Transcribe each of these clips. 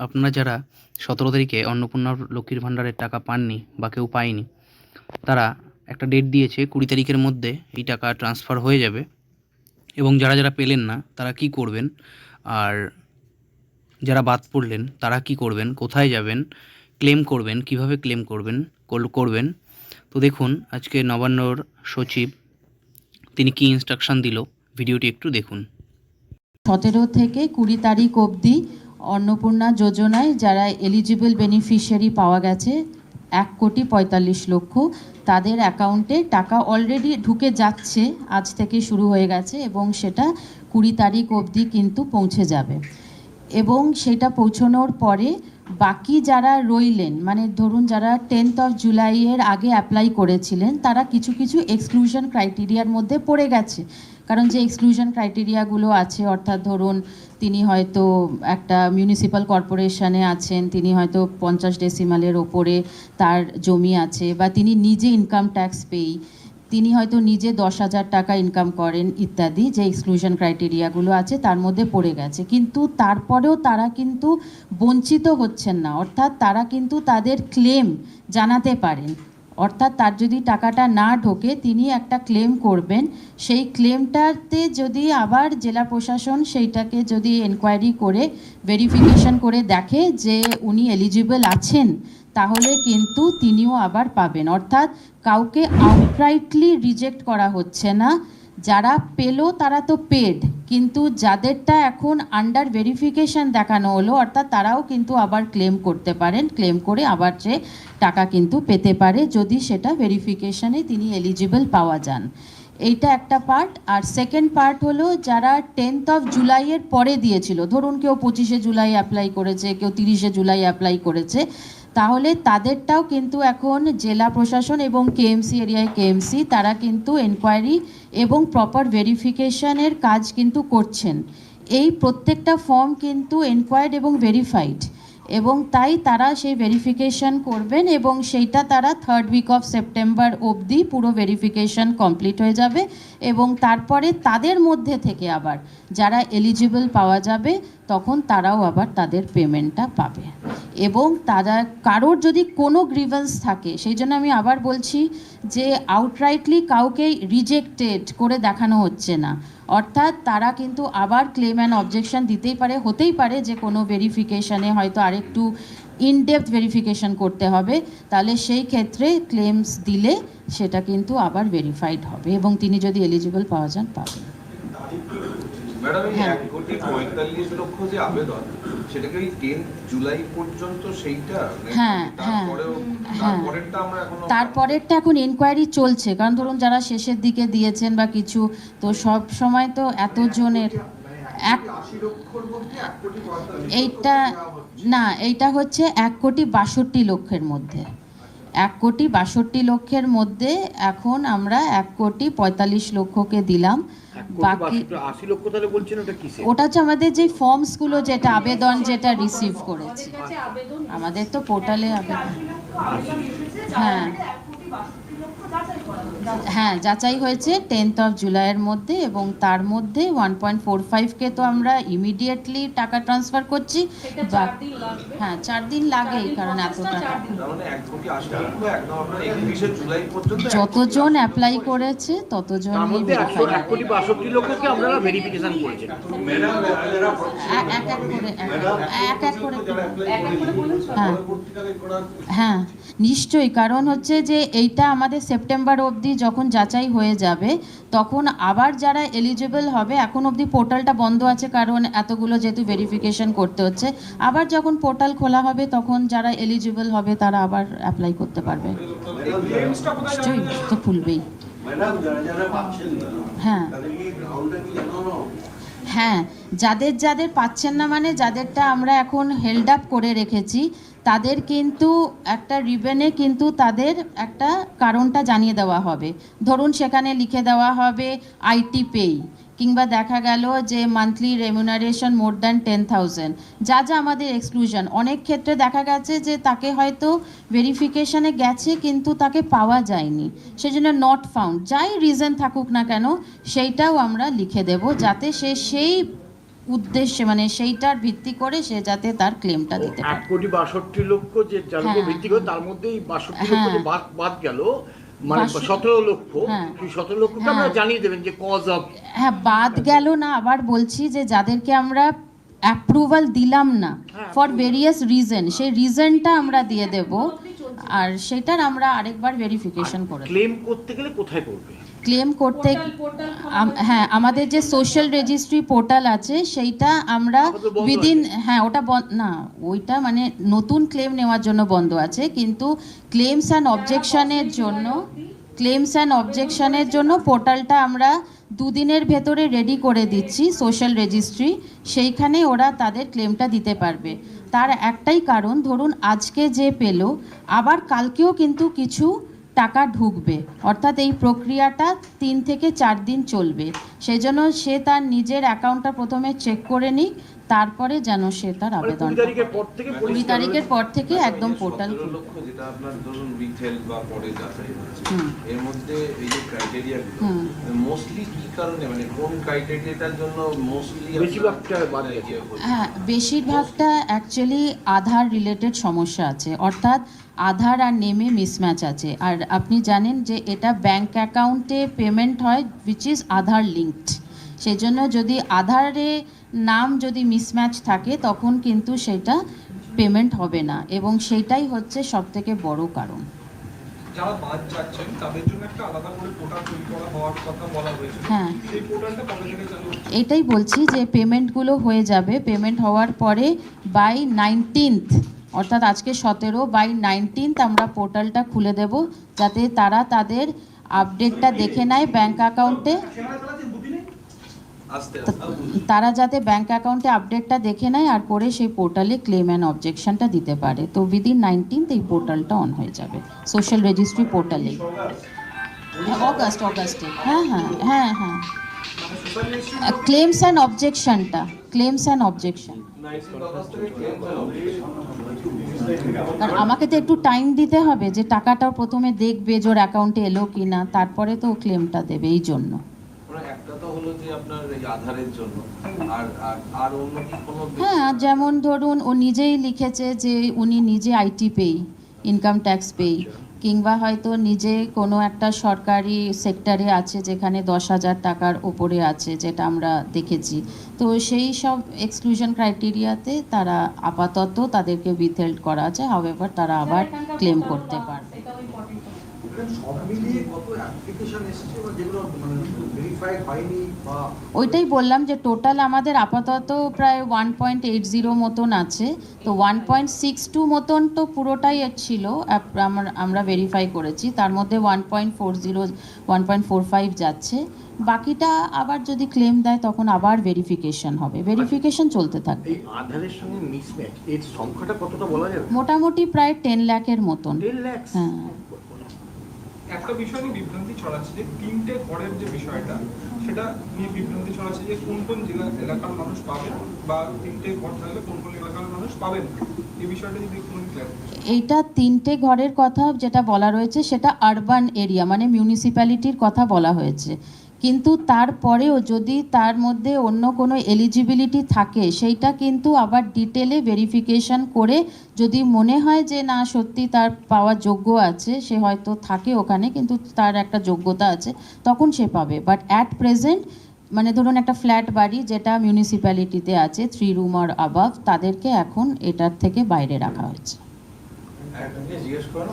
আপনারা যারা 17 তারিখে অন্নপূর্ণা লক্ষ্মীর ভাণ্ডারের টাকা পাননি বা কেউ পায়নি, তারা একটা ডেট দিয়েছে 20 তারিখের মধ্যে এই টাকা ট্রান্সফার হয়ে যাবে। এবং যারা যারা পেলেন না তারা কি করবেন, আর যারা বাদ পড়লেন তারা কি করবেন, কোথায় যাবেন, ক্লেম করবেন, কিভাবে ক্লেম করবেন। তো দেখুন আজকে নবান্নর সচিব তিনি কি ইনস্ট্রাকশন দিল, ভিডিওটি একটু দেখুন। 17 থেকে 20 তারিখ অবধি অন্নপূর্ণা যোজনায় যারা এলিজিবল বেনিফিশিয়ারি পাওয়া গেছে 1,45,00,000, তাদের অ্যাকাউন্টে টাকা অলরেডি ঢুকে যাচ্ছে, আজ থেকে শুরু হয়ে গেছে এবং সেটা 20 তারিখ অবধি কিন্তু পৌঁছে যাবে। এবং সেটা পৌঁছানোর পরে বাকি যারা রইলেন, মানে ধরুন যারা 10th of জুলাইয়ের আগে অ্যাপ্লাই করেছিলেন, তারা কিছু কিছু এক্সক্লুশন ক্রাইটেরিয়ার মধ্যে পড়ে গেছে। কারণ যে এক্সক্লুশন ক্রাইটেরিয়াগুলো আছে, অর্থাৎ ধরুন তিনি হয়তো একটা মিউনিসিপ্যাল কর্পোরেশনে আছেন, তিনি হয়তো 50 ডেসিমালের ওপরে তার জমি আছে, বা তিনি নিজে ইনকাম ট্যাক্স পেই, তিনি হয়তো নিজে 10,000 টাকা ইনকাম করেন ইত্যাদি, যে এক্সক্লুশন ক্রাইটেরিয়াগুলো আছে তার মধ্যে পড়ে গেছে। কিন্তু তারপরেও তারা কিন্তু বঞ্চিত হচ্ছেন না, অর্থাৎ তারা কিন্তু তাদের ক্লেম জানাতে পারেন। অর্থাৎ তার যদি টাকাটা না ঢোকে তিনি একটা ক্লেম করবেন, সেই ক্লেমটাতে যদি আবার জেলা প্রশাসন সেইটাকে যদি এনকোয়ারি করে ভেরিফিকেশন করে দেখে যে উনি এলিজিবল আছেন, তাহলে কিন্তু তিনিও আবার পাবেন। অর্থাৎ কাউকে আউটরাইটলি রিজেক্ট করা হচ্ছে না। যারা পেলো তারা তো পেড, কিন্তু যাদেরটা এখন আন্ডার ভেরিফিকেশন দেখানো হলো, অর্থাৎ তারাও কিন্তু আবার ক্লেম করতে পারেন, ক্লেম করে আবার সে টাকা কিন্তু পেতে পারে যদি সেটা ভেরিফিকেশনে তিনি এলিজিবল পাওয়া যান। এইটা একটা পার্ট। আর সেকেন্ড পার্ট হলো যারা 10th of জুলাইয়ের পরে দিয়েছিল, ধরুন কেউ 25শে জুলাই অ্যাপ্লাই করেছে, কেউ 30শে জুলাই অ্যাপ্লাই করেছে, তাহলে তাদেরটাও কিন্তু এখন জেলা প্রশাসন এবং কেএমসি এরিয়ায় কেএমসি তারা কিন্তু এনকোয়ারি এবং প্রপার ভেরিফিকেশনের কাজ কিন্তু করছেন। এই প্রত্যেকটা ফর্ম কিন্তু এনকোয়ার্ড এবং ভেরিফাইড, এবং তাই তারা সেই ভেরিফিকেশন করবেন এবং সেইটা তারা 3rd week of সেপ্টেম্বর অবধি পুরো ভেরিফিকেশন কমপ্লিট হয়ে যাবে। এবং তারপরে তাদের মধ্যে থেকে আবার যারা এলিজিবল পাওয়া যাবে তখন তারাও আবার তাদের পেমেন্টটা পাবে। এবং তারা কারোর যদি কোনো গ্রিভেন্স থাকে, সেই জন্য আমি আবার বলছি যে আউটরাইটলি কাউকে রিজেক্টেড করে দেখানো হচ্ছে না, অর্থাৎ তারা কিন্তু আবার ক্লেম অ্যান্ড অবজেকশন দিতেই পারে। হতেই পারে যে কোনো ভেরিফিকেশানে হয়তো আরেকটু ইনডেপথ ভেরিফিকেশন করতে হবে, তাহলে সেই ক্ষেত্রে ক্লেমস দিলে সেটা কিন্তু আবার ভেরিফাইড হবে এবং তিনি যদি এলিজিবল পাওয়া যান পাবেন। ম্যাডাম, এই 1,45,00,000 যে আবেদন, সেটা কি 10th জুলাই পর্যন্ত সেইটা? হ্যাঁ, তারপরেরটা এখন এনকোয়ারি চলছে। কারণ ধরুন যারা শেষের দিকে দিয়েছেন বা কিছু, তো সব সময় তো এতজনের এইটা না, এইটা হচ্ছে 1,62,00,000 মধ্যে, 1,62,00,000 মধ্যে এখন আমরা 1,45,00,000কে দিলাম। বাকি 80 লক্ষ তাহলে বলছেন ওটা কিসে? ওটা হচ্ছে আমাদের যে ফর্মসগুলো, যেটা আবেদন যেটা রিসিভ করেছি, আমাদের তো পোর্টালে আবেদন, হ্যাঁ হ্যাঁ যাচাই হয়েছে 10th of জুলাইয়ের মধ্যে, এবং তার মধ্যে 1.45কে তো আমরা ইমিডিয়েটলি টাকা ট্রান্সফার করছি। হ্যাঁ 4 দিন লাগেই, কারণ এত টাকা যতজন অ্যাপ্লাই করেছে ততজনই ভেরিফাই। 1,62,00,000কে আপনারা ভেরিফিকেশন করেছেন এক এক করে হ্যাঁ নিশ্চয়ই। কারণ হচ্ছে যে এইটা আমাদের সেপ্টেম্বর অবধি যখন যাচাই হয়ে যাবে, তখন আবার যারা এলিজিবল হবে, এখন অবধি পোর্টালটা বন্ধ আছে কারণ এতগুলো যেহেতু ভেরিফিকেশন করতে হচ্ছে, আবার যখন পোর্টাল খোলা হবে তখন যারা এলিজিবল হবে তারা আবার অ্যাপ্লাই করতে পারবে। নিশ্চয়ই তো খুলবেই। হ্যাঁ হ্যাঁ, যাদের যাদের পাচ্ছেন না, মানে যাদেরটা আমরা এখন হেল্ড আপ করে রেখেছি, তাদের কিন্তু একটা রিবেনে কিন্তু তাদের একটা কারণটা জানিয়ে দেওয়া হবে। ধরুন সেখানে লিখে দেওয়া হবে আইটি পেই, কিংবা দেখা গেল যে মান্থলি রেমুনারেশন মোর দ্যান 10,000, যা যা আমাদের এক্সক্লুশন। অনেক ক্ষেত্রে দেখা গেছে যে তাকে হয়তো ভেরিফিকেশানে গেছে কিন্তু তাকে পাওয়া যায়নি, সেজন্য নট ফাউন্ড, যাই রিজন থাকুক না কেন সেইটাও আমরা লিখে দেব, যাতে সে সেই উদ্দেশ্যে মানে সেইটার ভিত্তি করে সে যাতে তার ক্লেমটা দিতে পারে। 1,62,00,000 যে যার উপর হ্যাঁ, ভিত্তি করে তার মধ্যেই 62 লক্ষ হ্যাঁ। যে বাদ গেল, মানে 62 17 লক্ষ, হ্যাঁ। সেই 17 লক্ষকে আমরা হ্যাঁ। জানিয়ে দেবেন যে কজ অফ। হ্যাঁ, বাদ গেল না, আবার বলছি যে যাদেরকে আমরা অ্যাপ্রুভাল দিলাম না ফর ভেরিয়াস রিজন, সেই রিজনটা আমরা দিয়ে দেব, আর সেটার আমরা আরেকবার ভেরিফিকেশন করে দেব। ক্লেম করতে গেলে কোথায় করবে? ক্লেম করতে হ্যাঁ, আমাদের যে সোশ্যাল রেজিস্ট্রি পোর্টাল আছে সেইটা আমরা আপাতত বন্ধ উইদিন, আছে। হ্যাঁ ওটা না, ওইটা মানে নতুন ক্লেম নেওয়ার জন্য বন্ধ আছে, কিন্তু ক্লেমস অ্যান্ড অবজেকশনের জন্য পোর্টালটা আমরা দুদিনের ভেতরে রেডি করে দিচ্ছি সোশ্যাল রেজিস্ট্রি, সেইখানে ওরা তাদের ক্লেমটা দিতে পারবে। তার একটাই কারণ, ধরুন আজকে যে পেলো, আবার কালকেও কিন্তু কিছু টাকা ঢুকবে, অর্থাৎ এই প্রক্রিয়াটা 3 থেকে 4 দিন চলবে। সেই জন্য সে তার নিজের অ্যাকাউন্টটা প্রথমে চেক করে নিক, তারপরে যেন সে তার মানে আবেদন 20 তারিখের পর থেকে 20 তারিখের পর থেকে একদম পোর্টাল 17 লক্ষ যেটা আপনার ধরুন উইথহেল্ড বা পরে যাচাই হচ্ছে, হুম। এর মধ্যে এই যে ক্রাইটেরিয়া হুম। মোস্টলি কি কারণে, মানে কোন ক্রাইটেরিয়াটার জন্য মোস্টলি বেশিরভাগটা বাদ গেছে? হ্যাঁ, বেশিরভাগটা অ্যাকচুয়ালি আধার রিলেটেড সমস্যা আছে, অর্থাৎ আধার আর নেমে মিসম্যাচ আছে। আর আপনি জানেন যে এটা ব্যাংক অ্যাকাউন্টে পেমেন্ট হয় উইচ ইজ আধার লিঙ্কড, সেই জন্য যদি আধারে নাম যদি মিসম্যাচ থাকে তখন কিন্তু সেটা পেমেন্ট হবে না, এবং সেইটাই হচ্ছে সবথেকে বড় কারণ। যারা বাদ যাচ্ছেন তাদের জন্য একটা আলাদা করে পোর্টাল তৈরি করা হওয়ার কথা বলা হয়েছে। হ্যাঁ, সেই পোর্টালটা কবে থেকে চালু হচ্ছে? এটাই বলছি যে পেমেন্টগুলো হয়ে যাবে, পেমেন্ট হওয়ার পরে বাই 19th, অর্থাৎ আজকে 17, বাই 19th আমরা পোর্টালটা খুলে দেব, যাতে তারা তাদের আপডেটটা দেখে নেয় ব্যাংক অ্যাকাউন্টে, তারা যাতে ব্যাংক অ্যাকাউন্টে আপডেটটা দেখে নেয় আর করে সেই পোর্টালে ক্লেম অ্যান্ড অবজেকশনটা দিতে পারে। তো উইদিন 19th এই পোর্টালটা অন হয়ে যাবে সোশ্যাল রেজিস্ট্রি পোর্টালে। অগাস্টে, হ্যাঁ হ্যাঁ হ্যাঁ হ্যাঁ, ক্লেমস অ্যান্ড অবজেকশন। কারণ আমাকে তো একটু টাইম দিতে হবে, যে টাকাটাও প্রথমে দেখবে যে ওর অ্যাকাউন্টে এলো কি না, তারপরে তো ক্লেমটা দেবে, এই জন্য। একটা তো হলো যে আপনার এই আধারের জন্য, আর আর অন্য কি কোনো হ্যাঁ, যেমন ধরুন ও নিজেই লিখেছে যে উনি নিজে আইটি পেই, ইনকাম ট্যাক্স পেই, কিংবা হয়তো নিজে কোনো একটা সরকারি সেক্টরে আছে যেখানে 10,000 টাকার ওপরে আছে, যেটা আমরা দেখেছি। তো সেই সব এক্সক্লুশন ক্রাইটেরিয়াতে তারা আপাতত তাদেরকে উইথহেল্ড করা আছে, হাউএভার তারা আবার ক্লেম করতে পারবে। সব মিলিয়ে কত অ্যাপ্লিকেশন এসেছে বা যেগুলো মানে ভেরিফাই হয়নি বা ওইটাই বললাম যে টোটাল আমাদের আপাতত প্রায় 1.80 মতন আছে, তো 1.62 মতন তো পুরোটাই ছিল আমরা ভেরিফাই করেছি, তার মধ্যে 1.40 1.45 যাচ্ছে, বাকিটা আবার যদি ক্লেম দেয় তখন আবার ভেরিফিকেশন হবে, ভেরিফিকেশন চলতে থাকবে। এই আধারের সঙ্গে মিসম্যাচ এর সংখ্যাটা কতটা বলা যাবে? মোটামুটি প্রায় 10 লাখের মতন। 10 লাখ? হ্যাঁ, একটা বিষয় নিয়ে বিভ্রান্তি ছড়াচ্ছে যে 3টে ঘরের যে বিষয়টা, সেটা নিয়ে বিভ্রান্তি ছড়াচ্ছে যে কোন কোন এলাকার মানুষ পাবেন, বা 3টে ঘর থাকলে কোন কোন এলাকার মানুষ পাবেন না। এই বিষয়টা যদি একটু ক্লিয়ার। এইটা 3টে ঘরের কথা যেটা বলা রয়েছে সেটা আরবান এরিয়া মানে মিউনিসিপ্যালিটির কথা বলা হয়েছে, কিন্তু তারপরেও যদি তার মধ্যে অন্য কোনো এলিজিবিলিটি থাকে সেইটা কিন্তু আবার ডিটেলে ভেরিফিকেশন করে যদি মনে হয় যে না সত্যি তার পাওয়ার যোগ্য আছে, সে হয়তো থাকে ওখানে কিন্তু তার একটা যোগ্যতা আছে, তখন সে পাবে। বাট অ্যাট প্রেজেন্ট মানে ধরুন একটা ফ্ল্যাট বাড়ি যেটা মিউনিসিপ্যালিটিতে আছে 3 রুম আর অ্যাবাভ, তাদেরকে এখন এটার থেকে বাইরে রাখা হয়েছে। একটা জিনিস জিজ্ঞেস করো,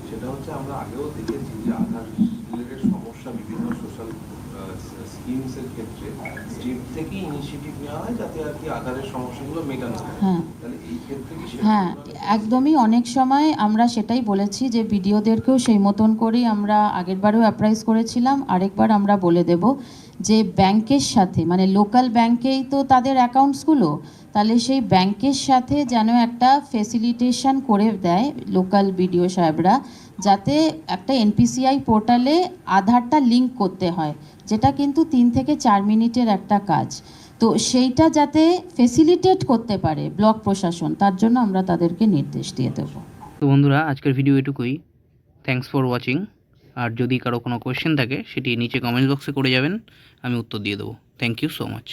সেটা হচ্ছে আমরা আগেও দেখেছি যে আধার রিলেটেড সমস্যা বিভিন্ন সোশ্যাল স্কিমস এর ক্ষেত্রে স্টেট থেকে ইনিশিয়েটিভ নেওয়া হয় যাতে আর কি আধারের সমস্যাগুলো মেটানো হয়। হ্যাঁ তাহলে এই ক্ষেত্রে কি হ্যাঁ, একদমই, অনেক সময় আমরা সেটাই বলেছি যে বিডিওদেরকেও সেই মতন করেই আমরা আগেরবারেও অ্যাপ্রাইজ করেছিলাম, আরেকবার আমরা বলে দেব যে ব্যাংকের সাথে মানে লোকাল ব্যাংকেই তো তাদের অ্যাকাউন্টসগুলো, তাহলে সেই ব্যাংকের সাথে যেন একটা ফেসিলিটেশন করে দেয় লোকাল বিডিও সাহেবরা, যাতে একটা এনপিসিআই পোর্টালে আধারটা লিঙ্ক করতে হয়, যেটা কিন্তু 3 থেকে 4 মিনিটের একটা কাজ, তো সেইটা যাতে ফেসিলিটেট করতে পারে ব্লক প্রশাসন, তার জন্য আমরা তাদেরকে নির্দেশ দিয়ে দেবো। তো বন্ধুরা, আজকের ভিডিও এটুকুই। Thanks for watching. আর যদি কারো কোনো কোয়েশ্চেন থাকে সেটি নিচে কমেন্ট বক্সে করে যাবেন, আমি উত্তর দিয়ে দেবো। Thank you so much.